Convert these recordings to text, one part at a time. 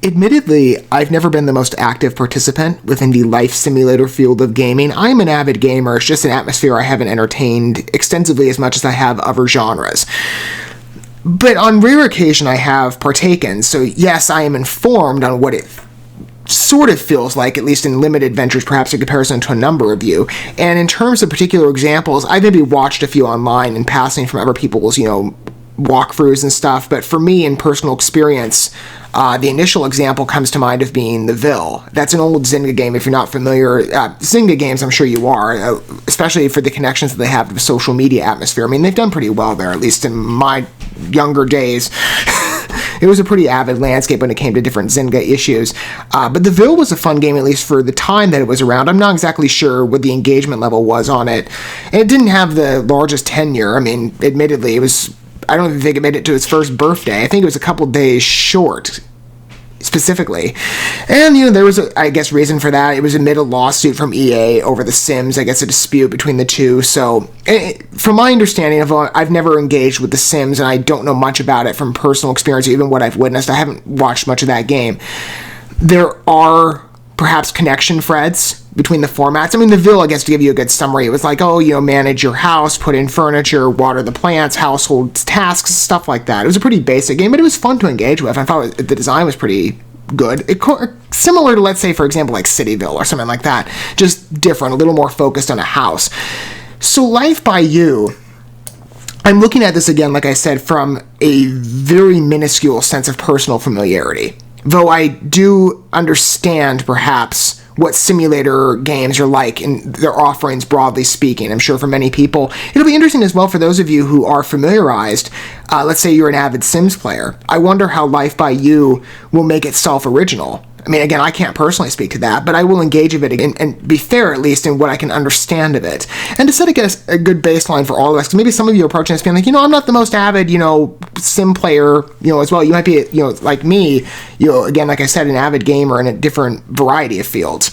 Admittedly, I've never been the most active participant within the life simulator field of gaming. I'm an avid gamer. It's just an atmosphere I haven't entertained extensively as much as I have other genres. But on rare occasion, I have partaken, so yes, I am informed on what it sort of feels like, at least in limited ventures, perhaps in comparison to a number of you. And in terms of particular examples, I've maybe watched a few online in passing from other people's, walkthroughs and stuff, but for me, in personal experience, the initial example comes to mind of being the Ville. That's an old Zynga game, if you're not familiar. Zynga games, I'm sure you are, especially for the connections that they have to the social media atmosphere. I mean, they've done pretty well there, at least in my younger days. It was a pretty avid landscape when it came to different Zynga issues. But the Ville was a fun game, at least for the time that it was around. I'm not exactly sure what the engagement level was on it. And it didn't have the largest tenure. I mean, admittedly, I don't even think it made it to its first birthday. I think it was a couple days short, specifically. And, there was a reason for that. It was amid a lawsuit from EA over The Sims, I guess a dispute between the two. So, from my understanding of I've never engaged with The Sims, and I don't know much about it from personal experience, even what I've witnessed. I haven't watched much of that game. There are perhaps connection threads between the formats. I mean, the Ville, I guess, to give you a good summary, it was like, manage your house, put in furniture, water the plants, household tasks, stuff like that. It was a pretty basic game, but it was fun to engage with. I thought the design was pretty good. Similar to, let's say, for example, like Cityville or something like that. Just different, a little more focused on a house. So Life by You, I'm looking at this again, like I said, from a very minuscule sense of personal familiarity. Though I do understand, perhaps, what simulator games are like in their offerings, broadly speaking. I'm sure for many people, it'll be interesting as well for those of you who are familiarized. Let's say you're an avid Sims player. I wonder how Life by You will make itself original. I mean, again, I can't personally speak to that, but I will engage with it and be fair, at least, in what I can understand of it. And to set a good baseline for all of us, because maybe some of you are approaching this being like, I'm not the most avid, sim player, as well. You might be, like me, again, like I said, an avid gamer in a different variety of fields.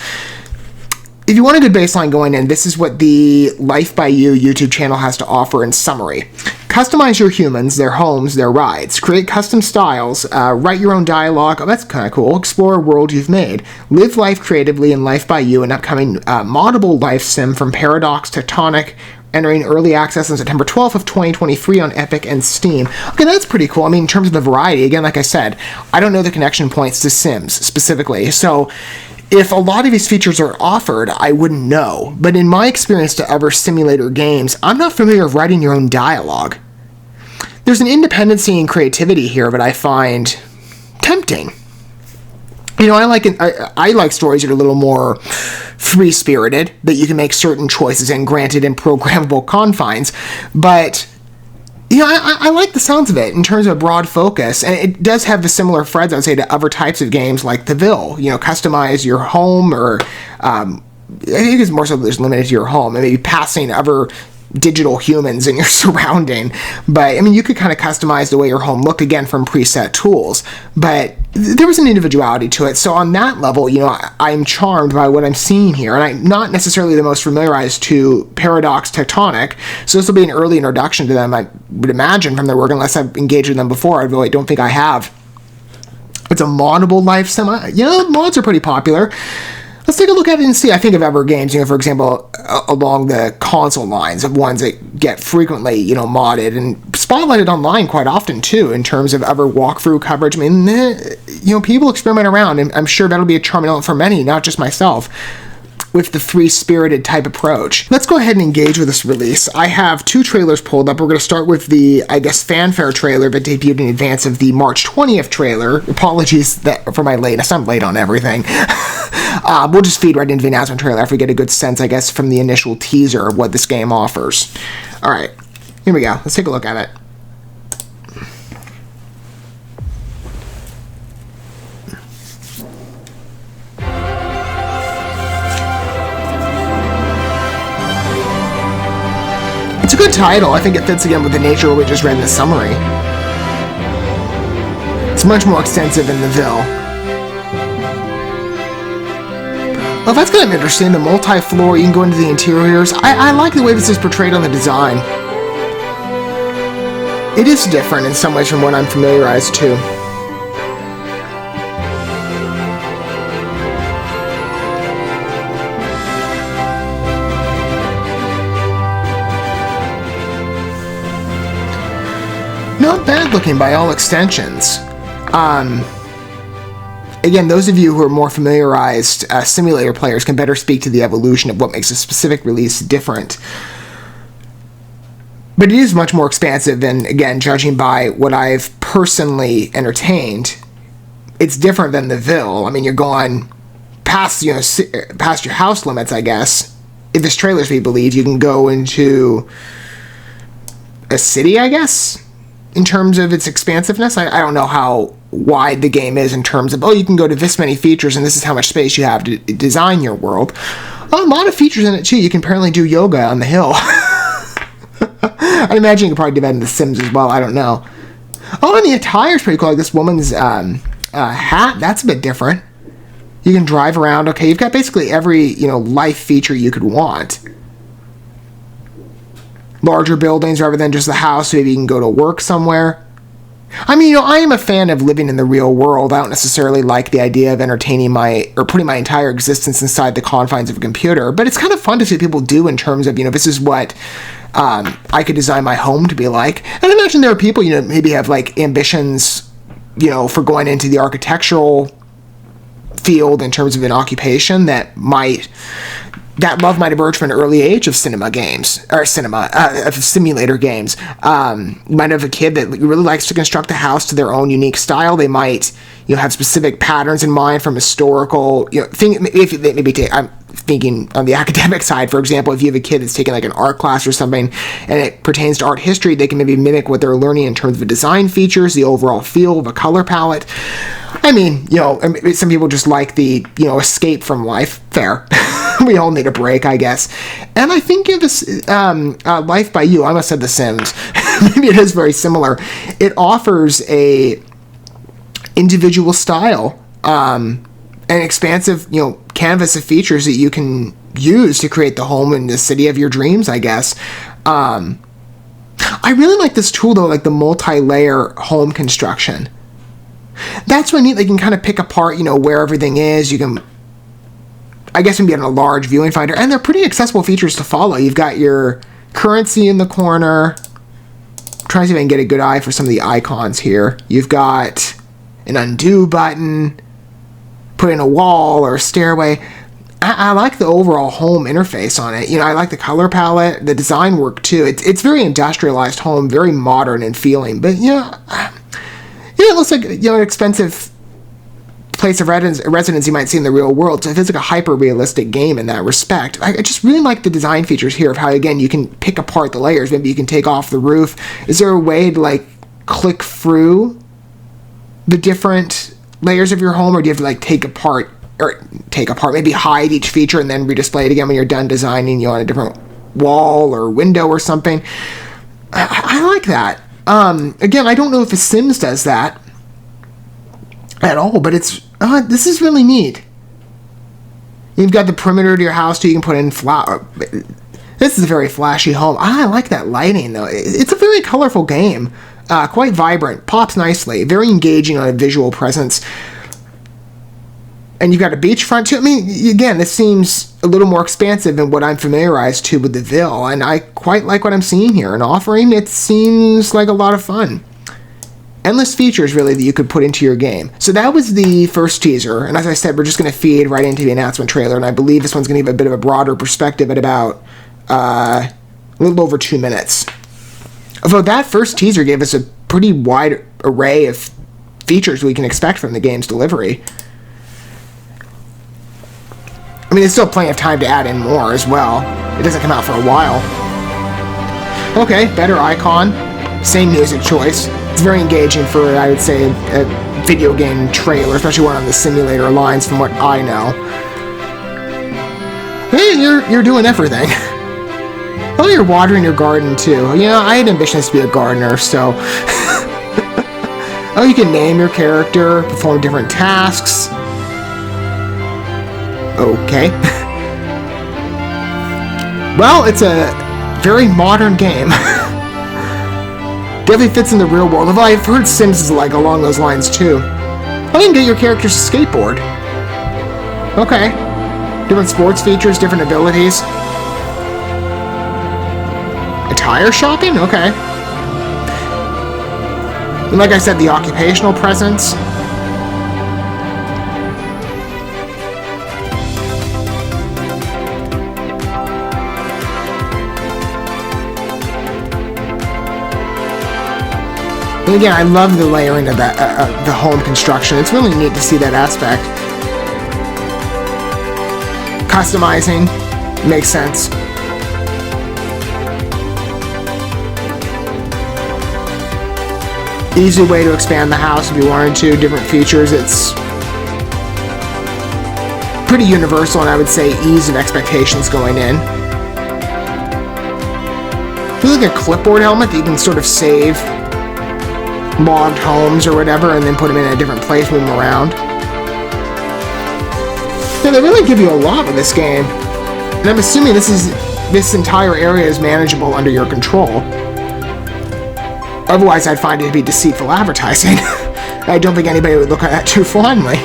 If you want a good baseline going in, this is what the Life by You YouTube channel has to offer in summary. Customize your humans, their homes, their rides. Create custom styles. Write your own dialogue. Oh, that's kind of cool. Explore a world you've made. Live life creatively in Life by You, an upcoming moddable life sim from Paradox Tectonic, entering early access on September 12th of 2023 on Epic and Steam. Okay, that's pretty cool. I mean, in terms of the variety, again, like I said, I don't know the connection points to Sims specifically, so if a lot of these features are offered, I wouldn't know. But in my experience to other simulator games, I'm not familiar with writing your own dialogue. There's an independency and creativity here that I find tempting. I like stories that are a little more free-spirited, that you can make certain choices in, granted in programmable confines, but I like the sounds of it in terms of a broad focus, and it does have the similar threads, I would say, to other types of games like the Ville. Customize your home, or I think it's more so that it's limited to your home, and maybe passing other digital humans in your surrounding. But, you could kind of customize the way your home looked, again, from preset tools. But there was an individuality to it. So on that level, I'm charmed by what I'm seeing here. And I'm not necessarily the most familiarized to Paradox Tectonic, so this will be an early introduction to them, I would imagine, from their work, unless I've engaged with them before. I really don't think I have. It's a moddable life sim. Mods are pretty popular. Let's take a look at it and see. I think of other games, for example, along the console lines of ones that get frequently, modded and spotlighted online quite often, too, in terms of other walkthrough coverage. People experiment around, and I'm sure that'll be a charming element for many, not just myself, with the free-spirited type approach. Let's go ahead and engage with this release. I have two trailers pulled up. We're going to start with the, fanfare trailer that debuted in advance of the March 20th trailer. Apologies for my lateness. I'm late on everything. We'll just feed right into the announcement trailer after we get a good sense, I guess, from the initial teaser of what this game offers. All right, here we go. Let's take a look at it. It's a good title. I think it fits again with the nature of what we just read in the summary. It's much more extensive than the Ville. Well, that's kind of interesting. The multi-floor, you can go into the interiors. I like the way this is portrayed on the design. It is different in some ways from what I'm familiarized to. Not bad looking by all extensions. Again, those of you who are more familiarized simulator players can better speak to the evolution of what makes a specific release different. But it is much more expansive, and again, judging by what I've personally entertained, it's different than the Ville. I mean, you're going past, past your house limits, I guess. If this trailer's to be believed, you can go into a city, I guess, in terms of its expansiveness. I don't know how wide the game is in terms of, you can go to this many features and this is how much space you have to design your world. A lot of features in it, too. You can apparently do yoga on the hill. I'd imagine you could probably do that in The Sims as well. I don't know. Oh, and the attire's pretty cool. Like this woman's hat, that's a bit different. You can drive around. Okay, you've got basically every, life feature you could want. Larger buildings rather than just the house, so maybe you can go to work somewhere. I mean, I am a fan of living in the real world. I don't necessarily like the idea of putting my entire existence inside the confines of a computer, but it's kind of fun to see what people do in terms of, this is what I could design my home to be like. And I imagine there are people, maybe have like ambitions, for going into the architectural field in terms of an occupation that love might emerge from an early age of simulator games. You might have a kid that really likes to construct a house to their own unique style. They might, have specific patterns in mind from historical, I'm thinking on the academic side, for example, if you have a kid that's taking like an art class or something and it pertains to art history, they can maybe mimic what they're learning in terms of the design features, the overall feel of a color palette. I mean, some people just like the, escape from life. Fair. We all need a break, I guess. And I think this Life by You, I almost said The Sims. Maybe it is very similar. It offers a individual style, an expansive, canvas of features that you can use to create the home in the city of your dreams, I guess. I really like this tool, though, like the multi-layer home construction. That's what neat. They can kind of pick apart, where everything is. You can, I guess, you can get in a large viewing finder, and they're pretty accessible features to follow. You've got your currency in the corner. I'm trying to see if I can get a good eye for some of the icons here. You've got an undo button, put in a wall or a stairway. I like the overall home interface on it. I like the color palette, the design work too. It's very industrialized home, very modern in feeling, but it looks like an expensive place of residence you might see in the real world. So it feels like a hyper-realistic game in that respect. I just really like the design features here of how, again, you can pick apart the layers. Maybe you can take off the roof. Is there a way to click through the different layers of your home, or do you have to take apart, maybe hide each feature and then redisplay it again when you're done designing on a different wall or window or something? I like that. Again, I don't know if The Sims does that at all, but this is really neat. You've got the perimeter to your house too. You can put in flower. This is a very flashy home. I like that lighting though. It's a very colorful game. Quite vibrant, pops nicely, very engaging on a visual presence. And you've got a beachfront too. I mean, again, this seems a little more expansive than what I'm familiarized to with the Ville, and I quite like what I'm seeing here. An offering, it seems like a lot of fun. Endless features, really, that you could put into your game. So that was the first teaser, and as I said, we're just going to feed right into the announcement trailer, and I believe this one's going to give a bit of a broader perspective at about a little over 2 minutes. Although that first teaser gave us a pretty wide array of features we can expect from the game's delivery. I mean, there's still plenty of time to add in more as well. It doesn't come out for a while. Okay, better icon. Same music choice. It's very engaging for, I would say, a video game trailer, especially one on the simulator lines from what I know. Hey, you're doing everything. Oh, you're watering your garden too. I had ambitions to be a gardener, so... Oh, you can name your character, perform different tasks. Okay. Well, it's a very modern game. Definitely fits in the real world. Although I've heard Sims is like along those lines too. I can get your characters to skateboard. Okay. Different sports features, different abilities. Attire shopping? Okay. And like I said, the occupational presence. And again, I love the layering of that, the home construction. It's really neat to see that aspect. Customizing makes sense. Easy way to expand the house if you wanted to. Different features. It's pretty universal, and I would say ease of expectations going in. Feels like a clipboard helmet that you can sort of save logged homes or whatever, and then put them in a different place, move them around. Yeah, they really give you a lot with this game, and I'm assuming this entire area is manageable under your control. Otherwise, I'd find it to be deceitful advertising. I don't think anybody would look at that too fondly.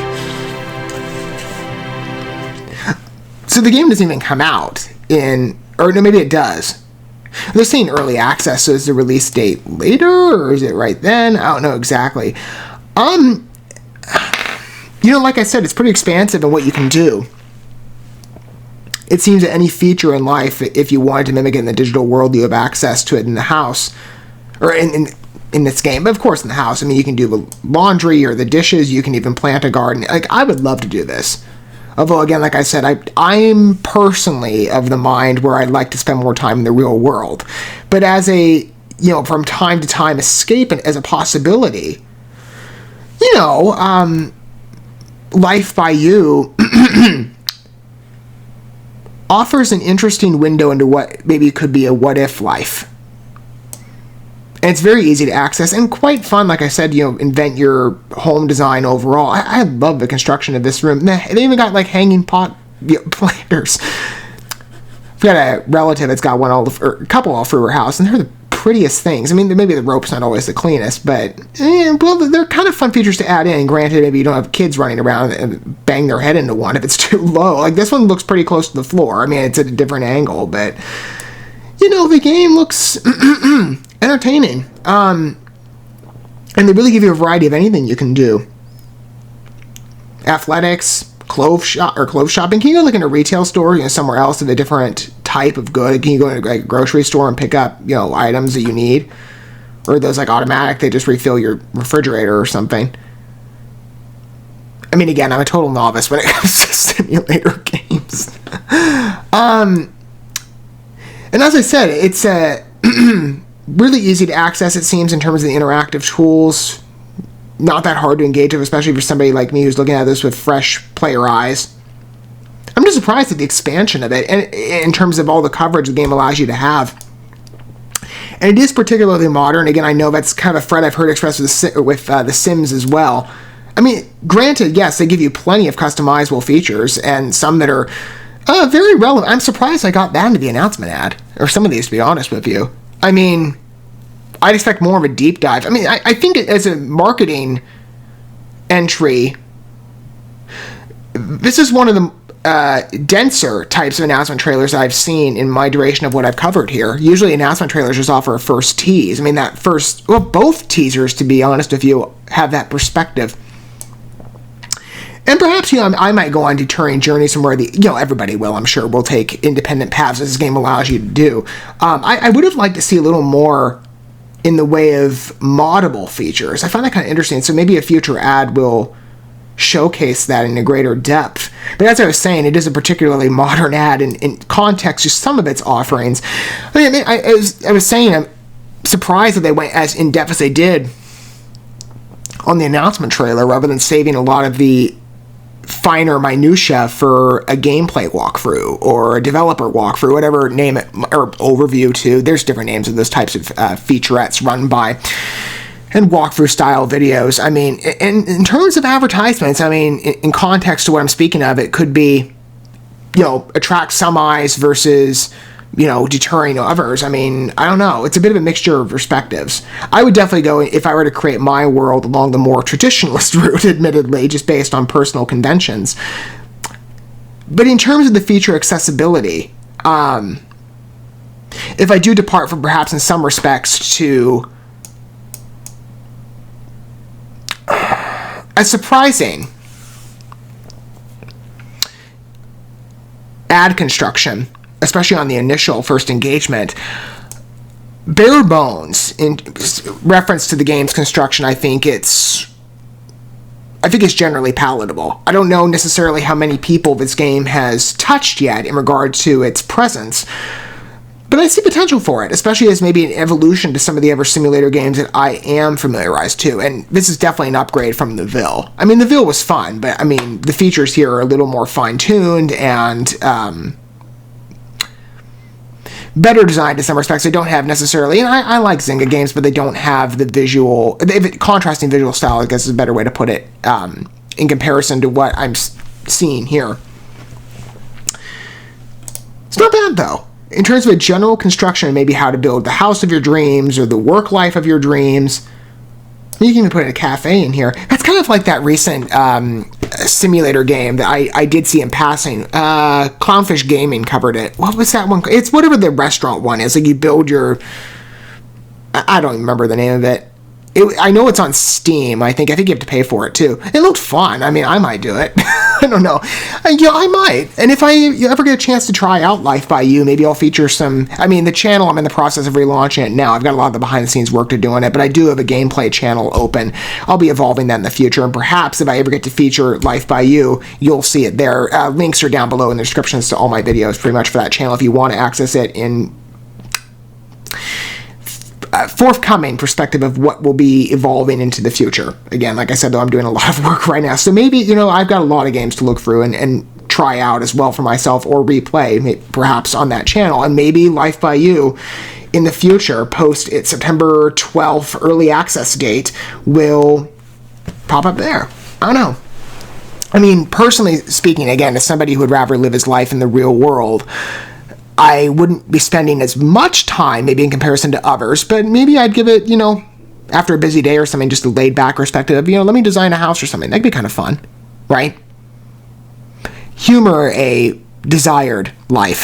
So the game doesn't even come out or no, maybe it does. They're saying early access, so is the release date later, or is it right then? I don't know exactly. Like I said, it's pretty expansive in what you can do. It seems that any feature in life, if you wanted to mimic it in the digital world, you have access to it in the house, or in this game. But of course, in the house, I mean, you can do the laundry or the dishes. You can even plant a garden. Like, I would love to do this. Although, again, like I said, I'm personally of the mind where I'd like to spend more time in the real world. But as a, from time to time escape as a possibility, Life by You offers an interesting window into what maybe could be a what-if life. And it's very easy to access and quite fun, like I said, invent your home design overall. I love the construction of this room. They even got, like, hanging pot planters. I've got a relative that's got a couple all through her house, and they're the prettiest things. I mean, maybe the rope's not always the cleanest, but they're kind of fun features to add in. Granted, maybe you don't have kids running around and bang their head into one if it's too low. Like, this one looks pretty close to the floor. I mean, it's at a different angle, but, the game looks entertaining. And they really give you a variety of anything you can do. Athletics, clothes shopping. Can you go look in a retail store, somewhere else of a different type of good? Can you go into a grocery store and pick up, items that you need? Or are those like automatic, they just refill your refrigerator or something? I mean, again, I'm a total novice when it comes to simulator games. And as I said, it's really easy to access, it seems, in terms of the interactive tools. Not that hard to engage with, especially for somebody like me who's looking at this with fresh player eyes. I'm just surprised at the expansion of it, and in terms of all the coverage the game allows you to have. And it is particularly modern. Again, I know that's kind of a threat I've heard expressed with The Sims as well. I mean, granted, yes, they give you plenty of customizable features, and some that are very relevant. I'm surprised I got that into the announcement ad, or some of these, to be honest with you. I mean, I'd expect more of a deep dive. I mean, I think as a marketing entry, this is one of the denser types of announcement trailers I've seen in my duration of what I've covered here. Usually announcement trailers just offer a first tease. I mean, both teasers, to be honest with you, have that perspective. And perhaps, I might go on deterring journeys from where everybody will, I'm sure, will take independent paths as this game allows you to do. I would have liked to see a little more in the way of moddable features. I find that kind of interesting, so maybe a future ad will showcase that in a greader depth. But as I was saying, it is a particularly modern ad in context to some of its offerings. I was saying, I'm surprised that they went as in-depth as they did on the announcement trailer, rather than saving a lot of the finer minutia for a gameplay walkthrough or a developer walkthrough, whatever name it, or overview too. There's different names of those types of featurettes run by, and walkthrough style videos. I mean, in terms of advertisements, I mean, in context to what I'm speaking of, it could be, attract some eyes versus deterring others. I mean, I don't know. It's a bit of a mixture of perspectives. I would definitely go, if I were to create my world, along the more traditionalist route, admittedly, just based on personal conventions. But in terms of the feature accessibility, if I do depart from perhaps in some respects to a surprising ad construction, especially on the initial first engagement, bare bones in reference to the game's construction, I think it's generally palatable. I don't know necessarily how many people this game has touched yet in regard to its presence, but I see potential for it, especially as maybe an evolution to some of the other simulator games that I am familiarized to, and this is definitely an upgrade from the Ville. I mean, the Ville was fun, but I mean, the features here are a little more fine-tuned and better designed in some respects. They don't have necessarily, and I like Zynga games, but they don't have the contrasting visual style, I guess is a better way to put it, in comparison to what I'm seeing here. It's not bad, though. In terms of a general construction and maybe how to build the house of your dreams or the work life of your dreams, you can even put a cafe in here. That's kind of like that recent simulator game that I did see in passing. Clownfish Gaming covered it. What was that one? It's whatever the restaurant one is. Like you build your... I don't remember the name of it. I know it's on Steam. I think you have to pay for it too. It looked fun. I mean, I might do it. I don't know. I might. And if you ever get a chance to try out Life by You, maybe I'll feature some... I mean, the channel, I'm in the process of relaunching it now. I've got a lot of the behind-the-scenes work to do on it, but I do have a gameplay channel open. I'll be evolving that in the future, and perhaps if I ever get to feature Life by You, you'll see it there. Links are down below in the descriptions to all my videos, pretty much, for that channel if you want to access it in... forthcoming perspective of what will be evolving into the future. Again, like I said, though, I'm doing a lot of work right now. So maybe, I've got a lot of games to look through and try out as well for myself or replay, perhaps on that channel. And maybe Life by You in the future, post its September 12th early access date, will pop up there. I don't know. I mean, personally speaking, again, as somebody who would rather live his life in the real world, I wouldn't be spending as much time, maybe in comparison to others, but maybe I'd give it, after a busy day or something, just a laid-back perspective of, let me design a house or something. That'd be kind of fun, right? Humor a desired life.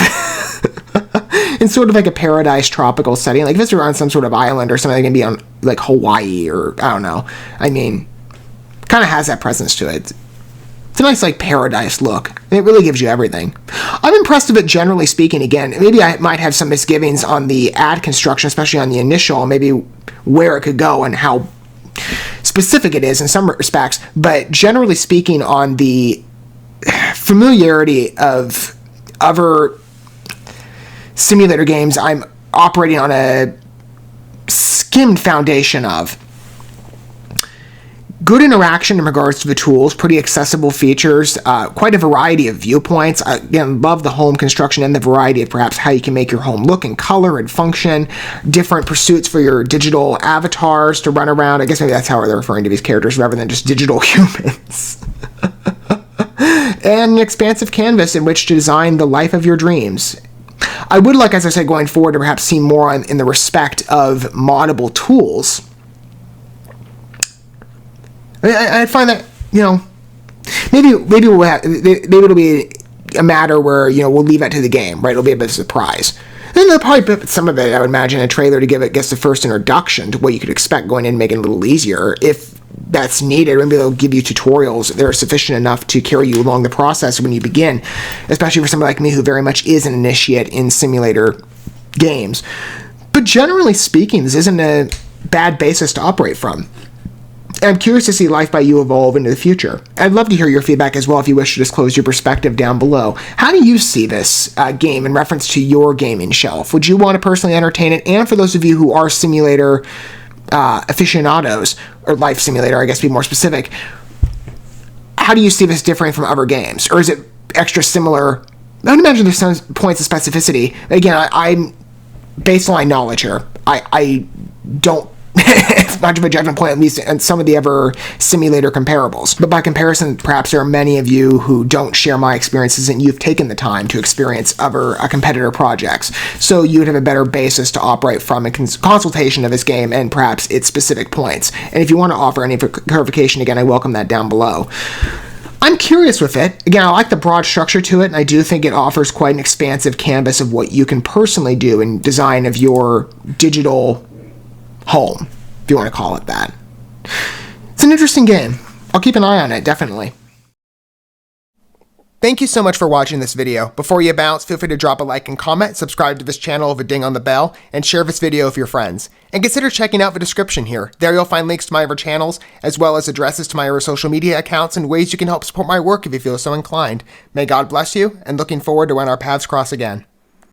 In sort of like a paradise tropical setting. Like if it's on some sort of island or something, it can be on, like, Hawaii or, I don't know. I mean, kind of has that presence to it. It's a nice, like, paradise look. And it really gives you everything. I'm impressed with it, generally speaking. Again, maybe I might have some misgivings on the ad construction, especially on the initial, maybe where it could go and how specific it is in some respects. But generally speaking, on the familiarity of other simulator games, I'm operating on a skimmed foundation of good interaction in regards to the tools, pretty accessible features, quite a variety of viewpoints. I, again, love the home construction and the variety of perhaps how you can make your home look and color and function, different pursuits for your digital avatars to run around. I guess maybe that's how they're referring to these characters rather than just digital humans. And an expansive canvas in which to design the life of your dreams. I would like, as I said, going forward to perhaps see more in the respect of moddable tools. I find that, maybe it'll be a matter where, we'll leave that to the game, right? It'll be a bit of a surprise. Then they'll probably put some of it, I would imagine, in a trailer to give it, the first introduction to what you could expect going in and make it a little easier. If that's needed, maybe they'll give you tutorials that are sufficient enough to carry you along the process when you begin, especially for somebody like me who very much is an initiate in simulator games. But generally speaking, this isn't a bad basis to operate from. I'm curious to see Life by You evolve into the future. I'd love to hear your feedback as well if you wish to disclose your perspective down below. How do you see this game in reference to your gaming shelf? Would you want to personally entertain it? And for those of you who are simulator aficionados, or life simulator, I guess to be more specific, how do you see this differing from other games? Or is it extra similar? I would imagine there's some points of specificity. Again, I'm baseline knowledge here. I don't It's much of a judgment point, at least in some of the other simulator comparables. But by comparison, perhaps there are many of you who don't share my experiences and you've taken the time to experience other competitor projects. So you would have a better basis to operate from in consultation of this game and perhaps its specific points. And if you want to offer any clarification, again, I welcome that down below. I'm curious with it. Again, I like the broad structure to it, and I do think it offers quite an expansive canvas of what you can personally do in design of your digital home, if you want to call it that. It's an interesting game. I'll keep an eye on it, definitely. Thank you so much for watching this video. Before you bounce, feel free to drop a like and comment, subscribe to this channel with a ding on the bell, and share this video with your friends. And consider checking out the description here. There you'll find links to my other channels, as well as addresses to my other social media accounts and ways you can help support my work if you feel so inclined. May God bless you, and looking forward to when our paths cross again.